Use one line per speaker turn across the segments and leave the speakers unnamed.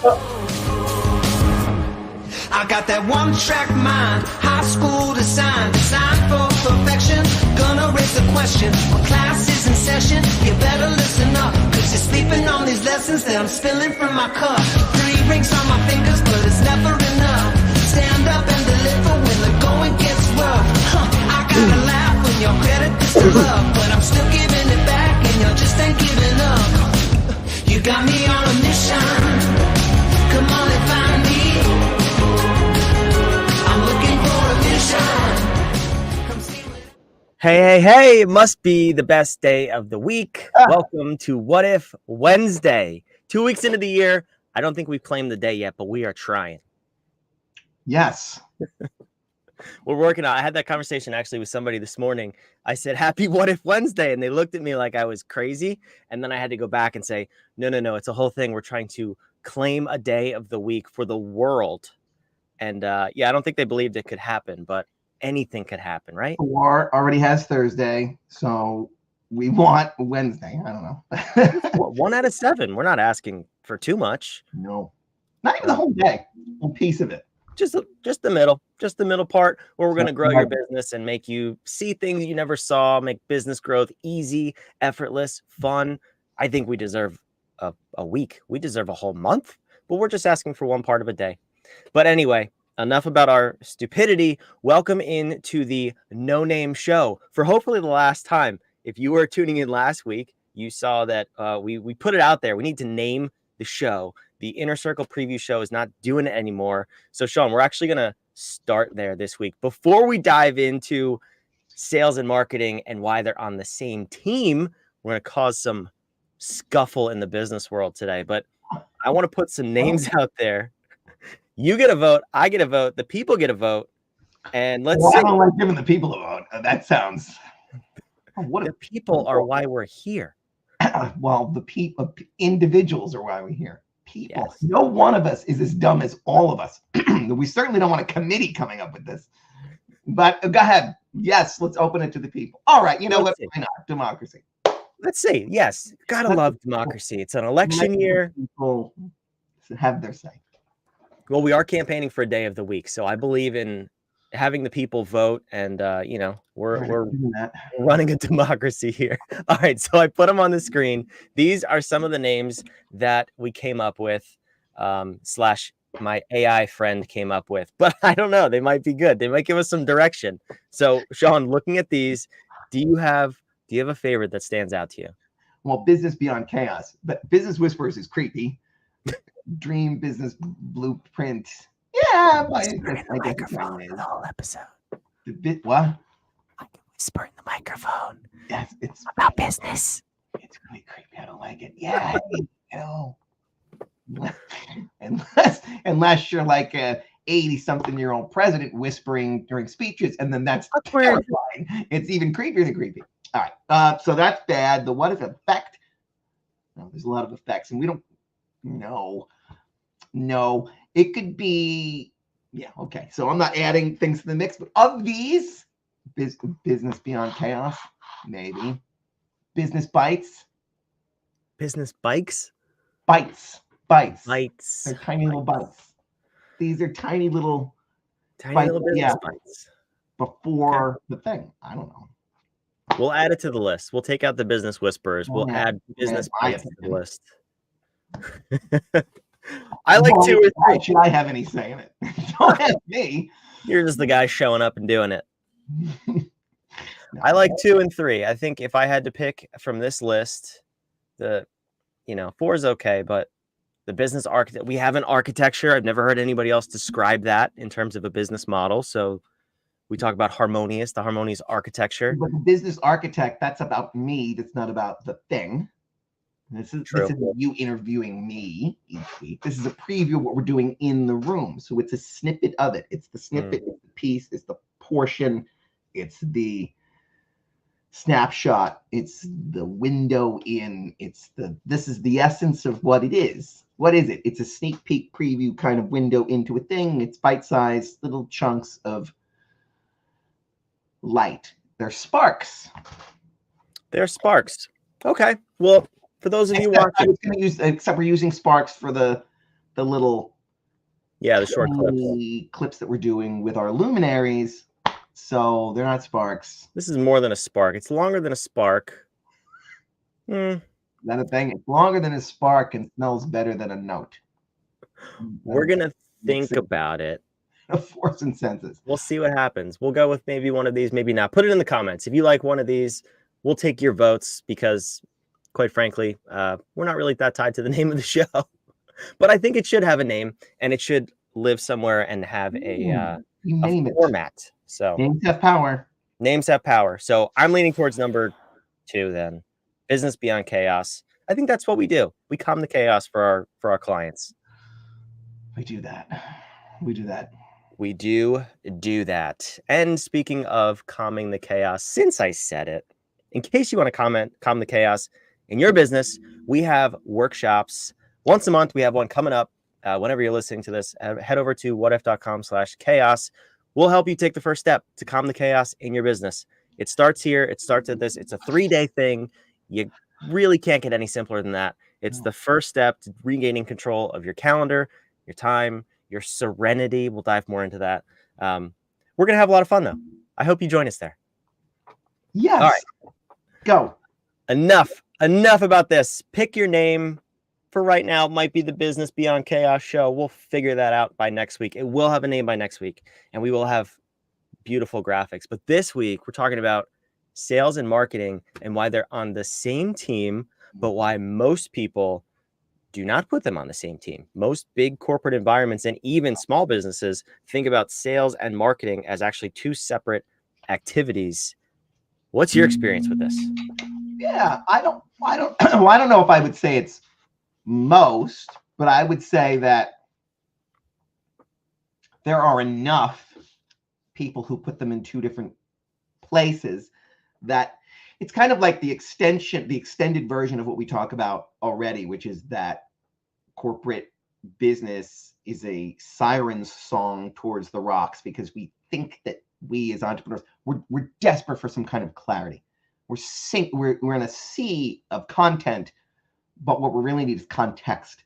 I got that one-track mind, high school design, designed for perfection. Gonna raise the question, when class is in session, you better listen up, cause you're sleeping on these lessons that I'm spilling from my cup. 3 rings on my fingers, but it's never enough. Stand up and deliver when the going gets rough. I gotta laugh when your credit is to love, but I'm still giving it back and you just ain't giving up. You got me on a mission, come on and find me.
Hey, it must be the best day of the week. Welcome to What If Wednesday. 2 weeks into the year. I don't think we've claimed the day yet, but we are trying.
Yes.
We're working on. I had that conversation actually with somebody this morning. I said, happy What If Wednesday. And they looked at me like I was crazy. And then I had to go back and say, no. It's a whole thing. We're trying to claim a day of the week for the world. And I don't think they believed it could happen, but anything could happen, right?
War already has Thursday, so we want Wednesday. I don't know.
1 out of 7. We're not asking for too much.
No, not even the whole day. A piece of it.
Just the middle part where we're going to grow your business and make you see things you never saw, make business growth easy, effortless, fun. I think we deserve a week. We deserve a whole month, but we're just asking for one part of a day. But anyway, enough about our stupidity. Welcome into the No Name Show for hopefully the last time. If you were tuning in last week, you saw that we put it out there. We need to name the show. The Inner Circle Preview Show is not doing it anymore. So, Sean, we're actually going to start there this week. Before we dive into sales and marketing and why they're on the same team, we're going to cause some scuffle in the business world today. But I want to put some names out there. You get a vote. I get a vote. The people get a vote. And let's see.
I don't like giving the people a vote. That sounds...
The people are why we're here.
Well, the people, individuals are why we're here. People.
Yes.
No one of us is as dumb as all of us. We certainly don't want a committee coming up with this. But go ahead. Yes, let's open it to the people. All right. You know what? Why not? Democracy.
Let's see. Yes. Gotta love democracy. It's an election year.
People have their say.
Well, we are campaigning for a day of the week. So I believe in having the people vote. And, we're running a democracy here. All right. So I put them on the screen. These are some of the names that we came up with, / my AI friend came up with. But I don't know. They might be good. They might give us some direction. So, Sean, looking at these, do you have a favorite that stands out to you?
Well, Business Beyond Chaos. But Business Whispers is creepy. Dream Business Blueprint. Yeah, I
the microphone for the whole episode.
What?
I can whisper in the microphone.
Yes, it's
about business.
It's really creepy. I don't like it. Yeah, unless you're like a 80-something-year-old president whispering during speeches, and then that's terrifying. It's even creepier than creepy. All right, so that's bad. The what if effect? No, there's a lot of effects, and we don't. No, it could be, okay. So I'm not adding things to the mix, but of these, Business Beyond Chaos, maybe. Business Bites.
Business Bikes?
Bites.
Bites.
They're tiny little bites. These are tiny little
business bites.
Before the thing. I don't know.
We'll add it to the list. We'll take out the Business Whispers. We'll add Business Bites to the list. I like 2 or 3.
Should I have any say in it? Don't ask me.
You're just the guy showing up and doing it. I like 2 and 3. I think if I had to pick from this list, 4 is okay, but the business architect, we have an architecture. I've never heard anybody else describe that in terms of a business model. So we talk about the harmonious architecture.
But the business architect, that's about me. That's not about the thing. This is you interviewing me each week. This is a preview of what we're doing in the room. So it's a snippet of it. It's the snippet, it's the piece, it's the portion, it's the snapshot, it's the window in, this is the essence of what it is. What is it? It's a sneak peek preview kind of window into a thing. It's bite-sized little chunks of light. They're sparks.
Okay. Well, for those of you watching,
except we're using sparks for the the little
the short
clips that we're doing with our luminaries. So they're not sparks.
This is more than a spark. It's longer than a spark.
Is that a thing? It's longer than a spark and smells better than a note.
We're going to think about it.
Force and senses.
We'll see what happens. We'll go with maybe one of these, maybe not. Put it in the comments. If you like one of these, we'll take your votes because, quite frankly, we're not really that tied to the name of the show. But I think it should have a name, and it should live somewhere and have a format. So
names have power.
Names have power. So I'm leaning towards number 2 then. Business Beyond Chaos. I think that's what we do. We calm the chaos for our clients.
We do that. We do that.
We do that. And speaking of calming the chaos, since I said it, in case you want to calm the chaos in your business, we have workshops once a month. We have one coming up. Whenever you're listening to this, head over to whatif.com/chaos. We'll help you take the first step to calm the chaos in your business. It starts here. It starts at this. It's a 3-day thing. You really can't get any simpler than that. It's the first step to regaining control of your calendar, your time, your serenity. We'll dive more into that. We're going to have a lot of fun, though. I hope you join us there.
Yes.
All right.
Go.
Enough about this. Pick your name. For right now, it might be the Business Beyond Chaos show. We'll figure that out by next week. It will have a name by next week, and we will have beautiful graphics. But this week, we're talking about sales and marketing and why they're on the same team, but why most people do not put them on the same team. Most big corporate environments and even small businesses think about sales and marketing as actually 2 separate activities. What's your experience with this?
Yeah, I don't well, I don't know if I would say it's most, but I would say that there are enough people who put them in 2 different places that it's kind of like the extended version of what we talk about already, which is that corporate business is a siren song towards the rocks because we think that we as entrepreneurs, we're desperate for some kind of clarity. We're in a sea of content, but what we really need is context.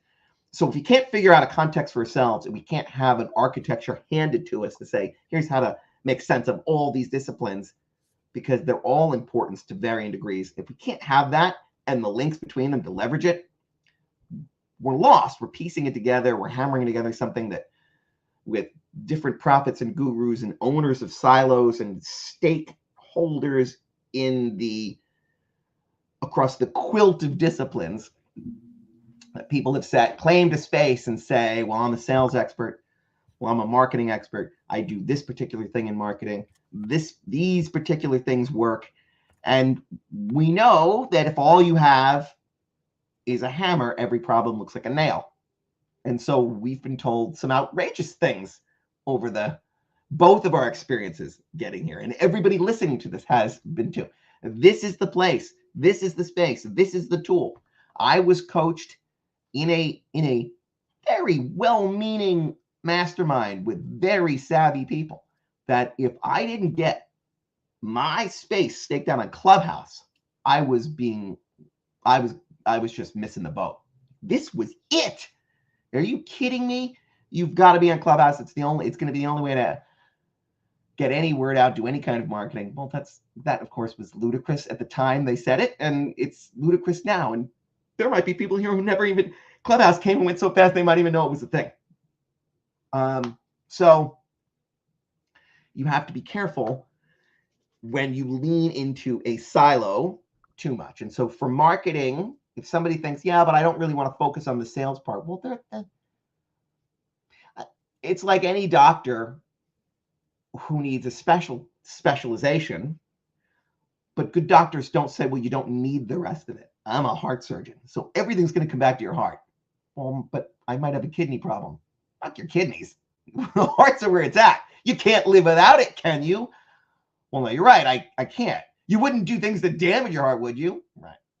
So if we can't figure out a context for ourselves and we can't have an architecture handed to us to say, here's how to make sense of all these disciplines, because they're all important to varying degrees. If we can't have that and the links between them to leverage it, we're lost. We're piecing it together. We're hammering together something that with different prophets and gurus and owners of silos and stakeholders across the quilt of disciplines that people have claimed a space and say, well, I'm a sales expert. Well, I'm a marketing expert. I do this particular thing in marketing. These particular things work. And we know that if all you have is a hammer, every problem looks like a nail. And so we've been told some outrageous things over both of our experiences getting here. And everybody listening to this has been too. This is the place. This is the space. This is the tool. I was coached in a very well-meaning mastermind with very savvy people that if I didn't get my space staked out on Clubhouse, I was just missing the boat. This was it. Are you kidding me? You've got to be on Clubhouse. It's going to be the only way to get any word out, do any kind of marketing. Well, that of course was ludicrous at the time they said it, and it's ludicrous now. And there might be people here who never even Clubhouse came and went so fast they might even know it was a thing. So you have to be careful when you lean into a silo too much. And so for marketing, if somebody thinks, yeah, but I don't really want to focus on the sales part, well, it's like any doctor who needs a specialization, but good doctors don't say, well, you don't need the rest of it. I'm a heart surgeon, so everything's going to come back to your heart. Well, but I might have a kidney problem. Fuck your kidneys. The heart's are where it's at. You can't live without it, can you? Well, no, you're right. I can't. You wouldn't do things that damage your heart, would you?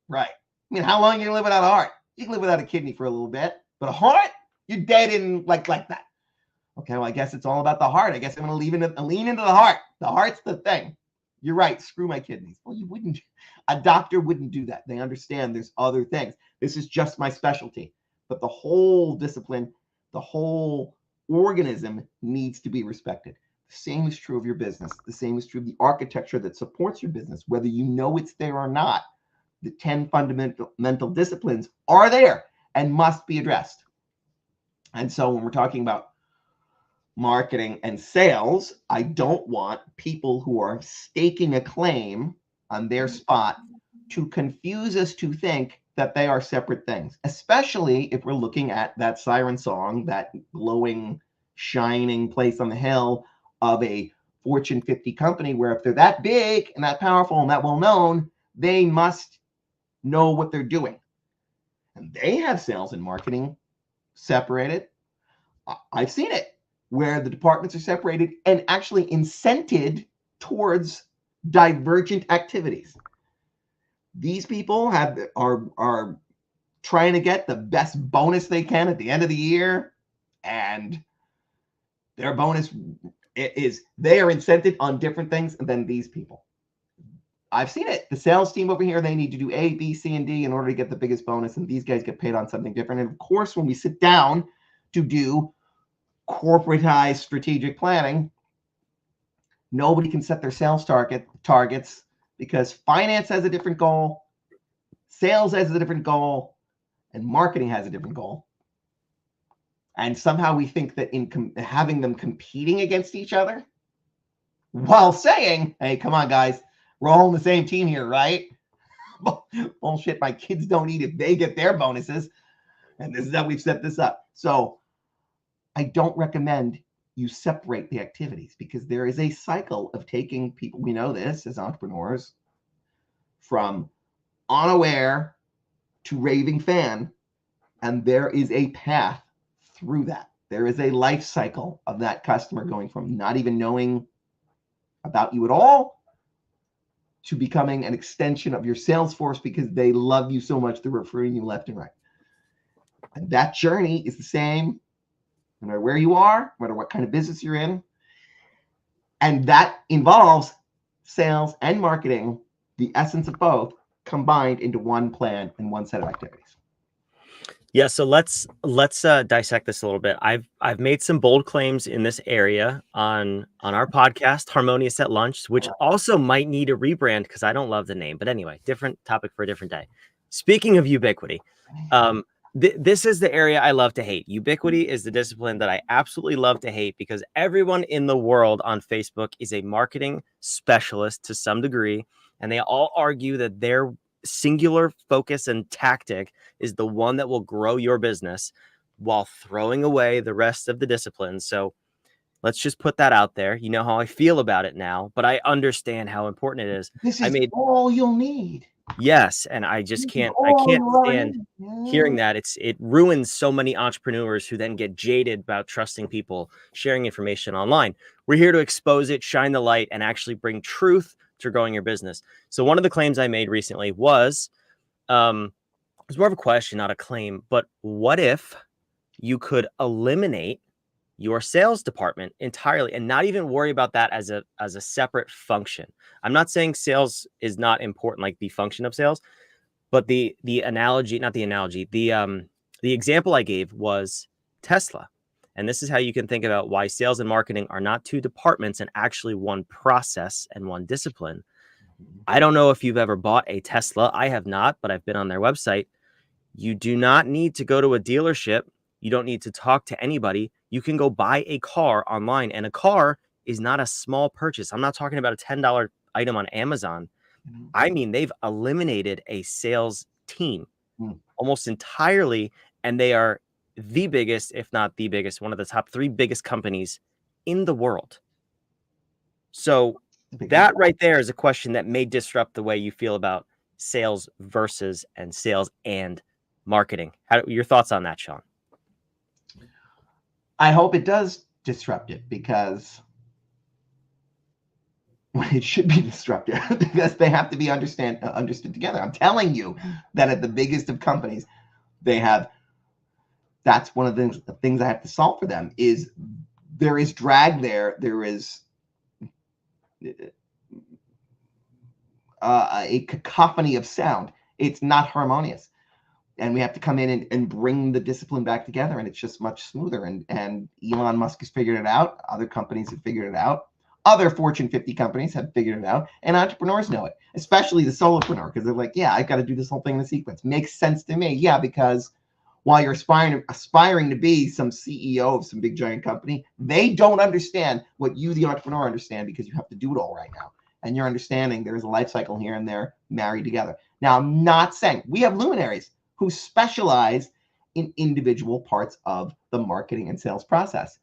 Right. I mean, how long are you going to live without a heart? You can live without a kidney for a little bit, but a heart, you're dead in like that. Okay, well, I guess it's all about the heart. I guess I'm going to lean into the heart. The heart's the thing. You're right. Screw my kidneys. Well, you wouldn't. A doctor wouldn't do that. They understand there's other things. This is just my specialty. But the whole discipline, The whole organism needs to be respected. The same is true of your business. The same is true of the architecture that supports your business, whether you know it's there or not. The 10 fundamental mental disciplines are there and must be addressed. And so when we're talking about marketing and sales, I don't want people who are staking a claim on their spot to confuse us to think that they are separate things, especially if we're looking at that siren song, that glowing, shining place on the hill of a Fortune 50 company, where if they're that big and that powerful and that well known, they must know what they're doing. And they have sales and marketing separated. I've seen it where the departments are separated and actually incented towards divergent activities. These people are trying to get the best bonus they can at the end of the year, and their bonus is they are incented on different things than these people. I've seen it. The sales team over here, they need to do A, B, C, and D in order to get the biggest bonus, and these guys get paid on something different. And of course, when we sit down to do corporatized strategic planning, nobody can set their sales targets because finance has a different goal, sales has a different goal, and marketing has a different goal. And somehow we think that in having them competing against each other while saying, hey, come on, guys, we're all on the same team here, right? Bullshit, my kids don't eat if they get their bonuses. And this is how we've set this up. So I don't recommend you separate the activities, because there is a cycle of taking people, we know this as entrepreneurs, from unaware to raving fan. And there is a path through that. There is a life cycle of that customer going from not even knowing about you at all to becoming an extension of your sales force because they love you so much they're referring you left and right. And that journey is the same no matter where you are, no matter what kind of business you're in. And that involves sales and marketing, the essence of both, combined into one plan and one set of activities.
Yeah, so let's dissect this a little bit. I've made some bold claims in this area on our podcast, Harmonious at Lunch, which also might need a rebrand because I don't love the name. But anyway, different topic for a different day. Speaking of ubiquity, this is the area I love to hate. Ubiquity is the discipline that I absolutely love to hate because everyone in the world on Facebook is a marketing specialist to some degree, and they all argue that their singular focus and tactic is the one that will grow your business while throwing away the rest of the disciplines. So let's just put that out there. You know how I feel about it now, but I understand how important it is.
This is all you'll need.
Yes, and I just can't stand hearing that. It ruins so many entrepreneurs who then get jaded about trusting people, sharing information online. We're here to expose it, shine the light, and actually bring truth to growing your business. So one of the claims I made recently was, it was more of a question, not a claim, but what if you could eliminate your sales department entirely and not even worry about that as a separate function? I'm not saying sales is not important, like the function of sales, but the example I gave was Tesla. And this is how you can think about why sales and marketing are not two departments and actually one process and one discipline. I don't know if you've ever bought a Tesla. I have not, but I've been on their website. You do not need to go to a dealership. You don't need to talk to anybody. You can go buy a car online, and a car is not a small purchase. I'm not talking about a $10 item on Amazon. I mean, they've eliminated a sales team almost entirely, and they are the biggest, if not the biggest, one of the top 3 biggest companies in the world. So that right there is a question that may disrupt the way you feel about sales versus and sales and marketing. Your thoughts on that, Sean?
I hope it does disrupt it, because it should be disruptive because they have to be understood together. I'm telling you that at the biggest of companies, that's one of the things I have to solve for them is there is drag there. There is a cacophony of sound. It's not harmonious. and we have to come in and bring the discipline back together, and it's just much smoother. And Elon Musk has figured it out. Other companies have figured it out. Other Fortune 50 companies have figured it out, and entrepreneurs know it, especially the solopreneur, because they're like, yeah, I've got to do this whole thing in a sequence. Makes sense to me. Yeah, because while you're aspiring to be some CEO of some big giant company, they don't understand what you, the entrepreneur, understand, because you have to do it all right now. And you're understanding there's a life cycle here and there married together. Now, I'm not saying we have luminaries who specialize in individual parts of the marketing and sales process.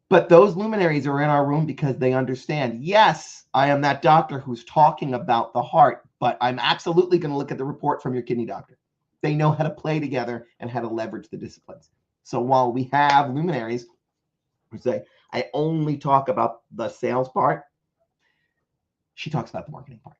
But those luminaries are in our room because they understand, yes, I am that doctor who's talking about the heart, but I'm absolutely going to look at the report from your kidney doctor. They know how to play together and how to leverage the disciplines. So while we have luminaries who say, I only talk about the sales part, she talks about the marketing part.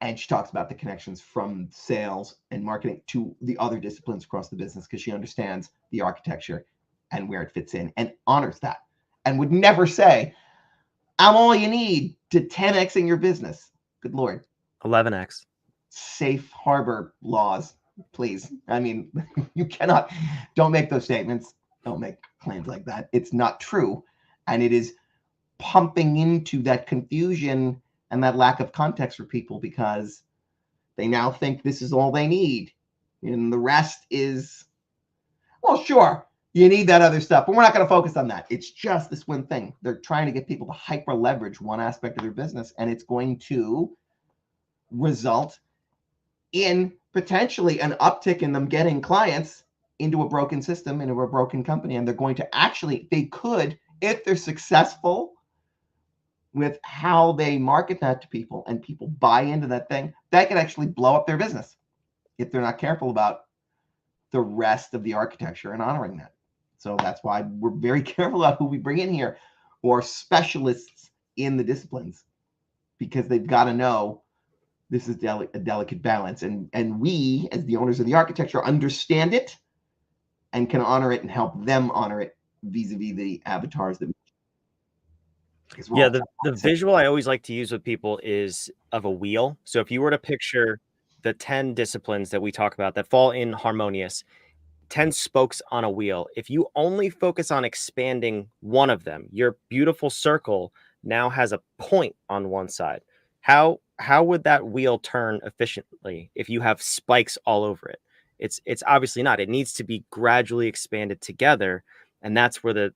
And she talks about the connections from sales and marketing to the other disciplines across the business, because she understands the architecture and where it fits in and honors that, and would never say, I'm all you need to 10Xing your business. Good Lord.
11X.
Safe harbor laws, please. I mean, you cannot, don't make those statements. Don't make claims like that. It's not true. And it is pumping into that confusion and that lack of context for people, because they now think this is all they need. And the rest is, well, sure, you need that other stuff, but we're not going to focus on that. It's just this one thing. They're trying to get people to hyper leverage one aspect of their business, and it's going to result in potentially an uptick in them getting clients into a broken system, into a broken company. And they're going to actually, they could, if they're successful with how they market that to people and people buy into that thing, that could actually blow up their business if they're not careful about the rest of the architecture and honoring that. So that's why we're very careful about who we bring in here, who are specialists in the disciplines, because they've got to know this is a delicate balance. And we, as the owners of the architecture, understand it and can honor it and help them honor it vis-a-vis the avatars that
yeah, the visual I always like to use with people is of a wheel. So if you were to picture the 10 disciplines that we talk about that fall in harmonious, 10 spokes on a wheel, if you only focus on expanding one of them, your beautiful circle now has a point on one side. How would that wheel turn efficiently if you have spikes all over it? It's obviously not. It needs to be gradually expanded together, and that's where the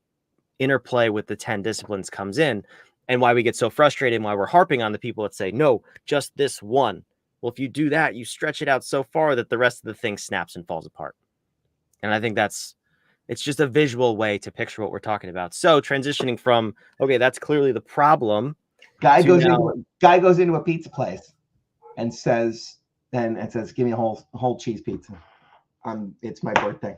interplay with the 10 disciplines comes in, and why we get so frustrated and why we're harping on the people that say, no, just this one. Well, if you do that, you stretch it out so far that the rest of the thing snaps and falls apart. And I think it's just a visual way to picture what we're talking about. So transitioning from, okay, that's clearly the problem.
Guy goes into a pizza place and says, give me a whole cheese pizza. It's my birthday.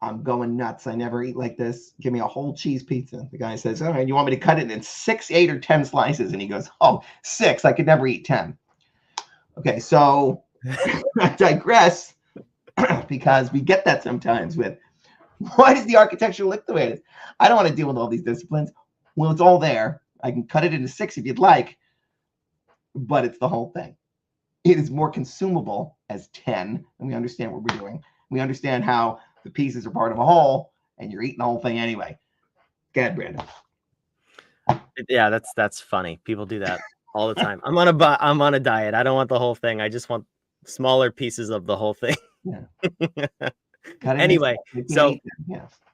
I'm going nuts. I never eat like this. Give me a whole cheese pizza. The guy says, all right, you want me to cut it in 6, 8, or 10 slices? And he goes, oh, 6. I could never eat 10. Okay, so I digress, because we get that sometimes with, why does the architecture look the way it is? I don't want to deal with all these disciplines. Well, it's all there. I can cut it into 6 if you'd like, but it's the whole thing. It is more consumable as 10, and we understand what we're doing. We understand how the pieces are part of a whole, and you're eating the whole thing anyway. Go ahead, Brandon.
Yeah, that's funny. People do that all the time. I'm on a diet. I don't want the whole thing. I just want smaller pieces of the whole thing.
Yeah.
Anyway, so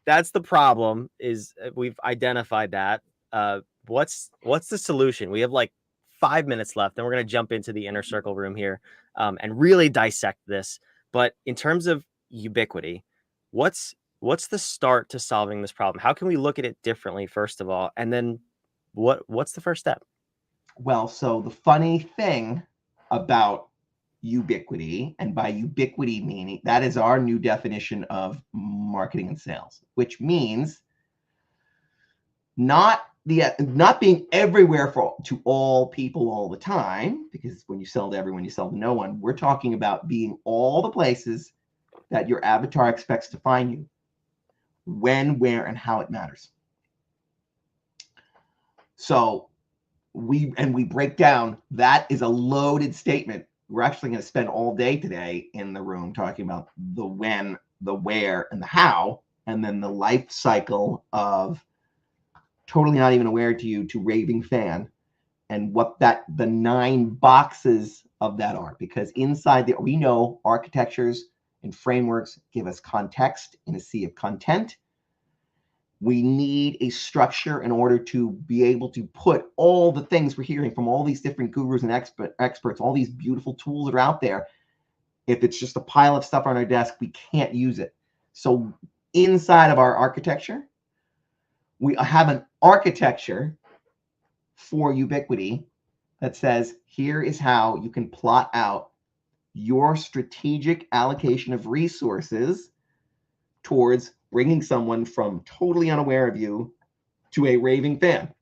that's the problem. Is we've identified that. What's the solution? We have like 5 minutes left, and we're going to jump into the inner circle room here and really dissect this. But in terms of ubiquity, what's the start to solving this problem? How can we look at it differently, first of all, and then what's the first step?
Well, so the funny thing about ubiquity, and by ubiquity meaning, that is our new definition of marketing and sales, which means not being everywhere to all people all the time, because when you sell to everyone, you sell to no one. We're talking about being all the places that your avatar expects to find you, when, where, and how it matters. So we break down, that is a loaded statement we're actually going to spend all day today in the room talking about the when, the where, and the how, and then the life cycle of totally not even aware to you to raving fan, and what the 9 boxes of that are. Because inside we know architectures and frameworks give us context in a sea of content. We need a structure in order to be able to put all the things we're hearing from all these different gurus and experts, all these beautiful tools that are out there. If it's just a pile of stuff on our desk, we can't use it. So inside of our architecture, we have an architecture for Ubiquity that says, here is how you can plot out your strategic allocation of resources towards bringing someone from totally unaware of you to a raving fan,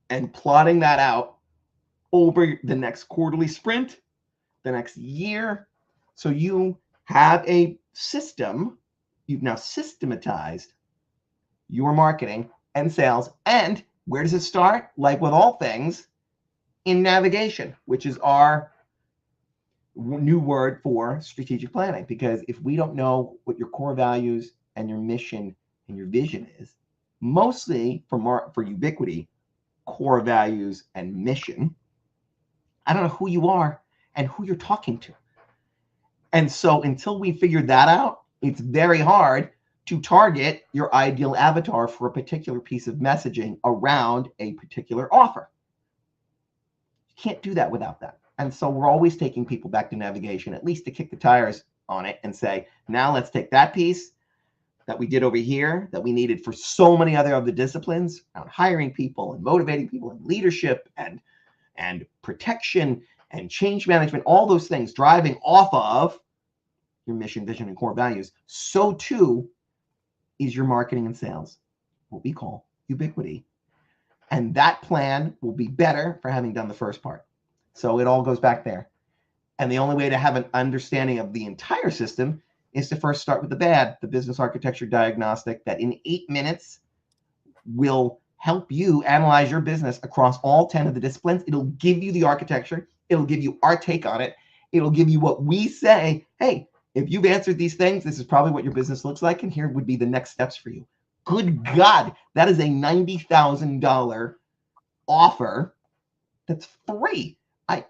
and plotting that out over the next quarterly sprint, the next year. So you have a system. You've now systematized your marketing and sales. And where does it start? Like with all things, in navigation, which is our new word for strategic planning. Because if we don't know what your core values and your mission and your vision is, mostly for Ubiquity, core values and mission, I don't know who you are and who you're talking to. And so until we figure that out, it's very hard to target your ideal avatar for a particular piece of messaging around a particular offer. You can't do that without that. And so we're always taking people back to navigation, at least to kick the tires on it and say, now let's take that piece that we did over here that we needed for so many other of the disciplines around hiring people and motivating people and leadership and protection and change management, all those things driving off of your mission, vision, and core values. So too is your marketing and sales, what we call Ubiquity. And that plan will be better for having done the first part. So it all goes back there. And the only way to have an understanding of the entire system is to first start with the bad, the business architecture diagnostic that in 8 minutes will help you analyze your business across all 10 of the disciplines. It'll give you the architecture. It'll give you our take on it. It'll give you what we say. Hey, if you've answered these things, this is probably what your business looks like, and here would be the next steps for you. Good God, that is a $90,000 offer that's free.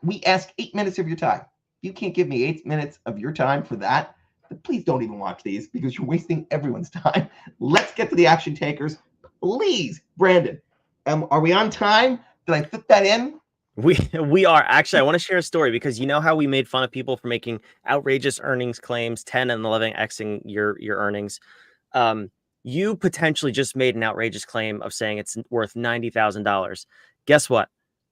We ask 8 minutes of your time. If you can't give me 8 minutes of your time for that, then please don't even watch these, because you're wasting everyone's time. Let's get to the action takers. Please, Brandon, are we on time? Did I fit that in?
We are. Actually, I want to share a story, because you know how we made fun of people for making outrageous earnings claims, 10 and 11xing your earnings. You potentially just made an outrageous claim of saying it's worth $90,000. Guess what?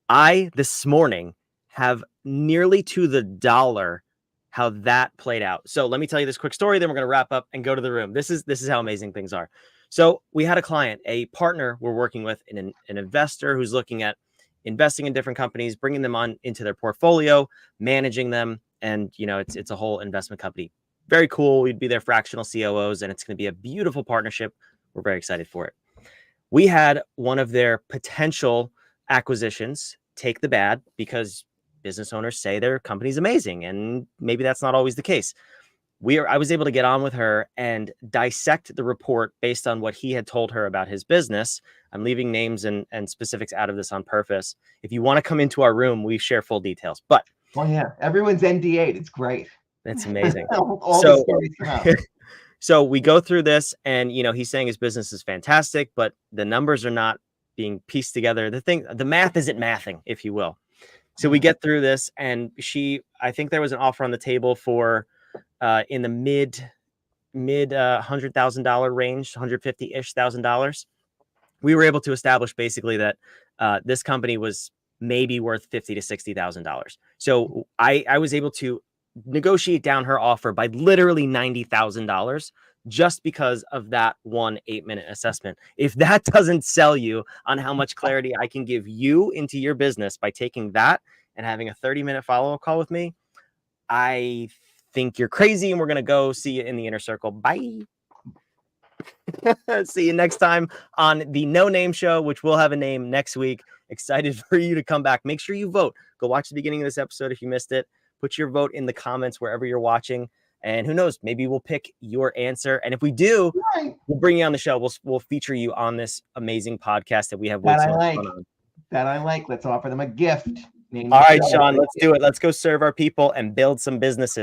I this morning have nearly to the dollar how that played out. So let me tell you this quick story, then we're going to wrap up and go to the room. This is how amazing things are. So we had a client, a partner we're working with, an investor who's looking at investing in different companies, bringing them on into their portfolio, managing them. And, you know, it's a whole investment company. Very cool. We'd be their fractional COOs, and it's going to be a beautiful partnership. We're very excited for it. We had one of their potential acquisitions take the bad, because business owners say their company's amazing, and maybe that's not always the case. I was able to get on with her and dissect the report based on what he had told her about his business. I'm leaving names and specifics out of this on purpose. If you want to come into our room, we share full details. But
well, yeah, everyone's NDA'd. It's great.
That's amazing.
All the stories come out.
So we go through this, and you know, he's saying his business is fantastic, but the numbers are not being pieced together. The math isn't mathing, if you will. So we get through this, and I think there was an offer on the table for in the mid $100,000 range, $150,000. We were able to establish basically that this company was maybe worth $50,000 to $60,000. So I was able to negotiate down her offer by literally $90,000 just because of that 1 8-minute assessment. If that doesn't sell you on how much clarity I can give you into your business by taking that and having a 30-minute follow-up call with me, I think you're crazy, and we're going to go see you in the inner circle. Bye. See you next time on the No Name Show, which will have a name next week. Excited for you to come back. Make sure you vote. Go watch the beginning of this episode if you missed it. Put your vote in the comments wherever you're watching. And who knows, maybe we'll pick your answer. And if we do, we'll bring you on the show. We'll feature you on this amazing podcast that we have.
That I like. Let's offer them a gift.
All right, Sean, let's do it. Let's go serve our people and build some businesses.